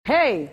Hey!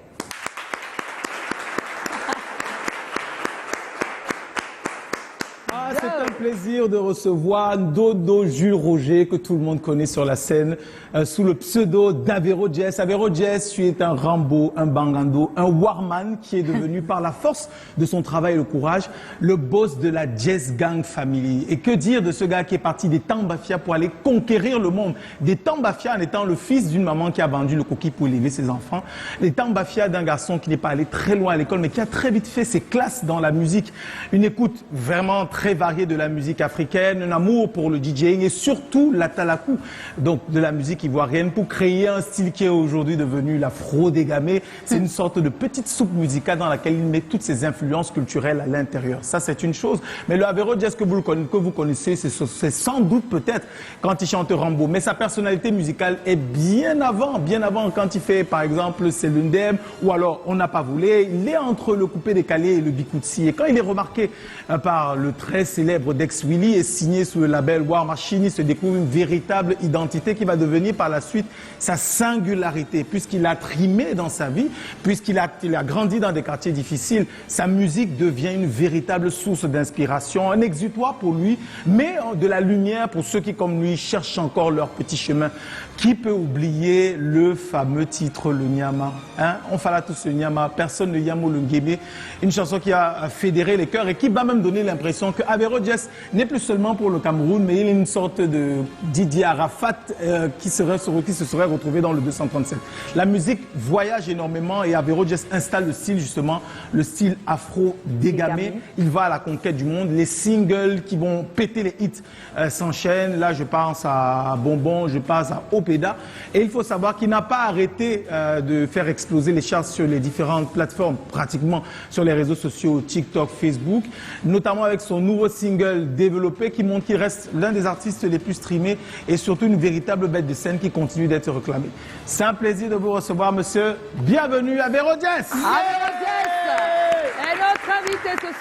C'est un plaisir de recevoir Dodo Jules Roger, que tout le monde connaît sur la scène, sous le pseudo d'Avero Jess. Avero Jess, tu es un Rambo, un Bangando, un Warman qui est devenu, par la force de son travail et le courage, le boss de la Jess Gang Family. Et que dire de ce gars qui est parti des Tambafia pour aller conquérir le monde? Des Tambafia en étant le fils d'une maman qui a vendu le coquille pour élever ses enfants. Des Tambafia d'un garçon qui n'est pas allé très loin à l'école, mais qui a très vite fait ses classes dans la musique. Une écoute vraiment très variée de la musique africaine, un amour pour le DJing et surtout la talakou, donc de la musique ivoirienne, pour créer un style qui est aujourd'hui devenu l'afro-dégamé. C'est une sorte de petite soupe musicale dans laquelle il met toutes ses influences culturelles à l'intérieur. Ça, c'est une chose. Mais le Avero Jess que vous connaissez, c'est sans doute peut-être quand il chante Rambo. Mais sa personnalité musicale est bien avant quand il fait, par exemple, C'est l'Undem ou alors On n'a pas voulu. Il est entre le coupé décalé et le bikoutsi. Et quand il est remarqué par le très célèbre Dex Willy et signé sous le label War Machine, il se découvre une véritable identité qui va devenir par la suite sa singularité, puisqu'il a trimé dans sa vie, puisqu'il a grandi dans des quartiers difficiles. Sa musique devient une véritable source d'inspiration, un exutoire pour lui, mais de la lumière pour ceux qui, comme lui, cherchent encore leur petit chemin. Qui peut oublier le fameux titre, le Nyama, hein? On fera tous le Nyama, personne ne Yamo le Ngébé, une chanson qui a fédéré les cœurs et qui va même donner l'impression que Avero Jess n'est plus seulement pour le Cameroun, mais il est une sorte de Didier Arafat qui se serait retrouvé dans le 237. La musique voyage énormément et Avero Jess installe le style, justement, le style afro-dégamé. Il va à la conquête du monde. Les singles qui vont péter les hits s'enchaînent. Là, je pense à Bonbon, je pense à Opéda. Et il faut savoir qu'il n'a pas arrêté de faire exploser les charts sur les différentes plateformes, pratiquement sur les réseaux sociaux, TikTok, Facebook, notamment avec son nouveau single Développé qui montre qu'il reste l'un des artistes les plus streamés et surtout une véritable bête de scène qui continue d'être réclamée. C'est un plaisir de vous recevoir, monsieur. Bienvenue à Avero Jess. Avero Jess est notre invité ce soir.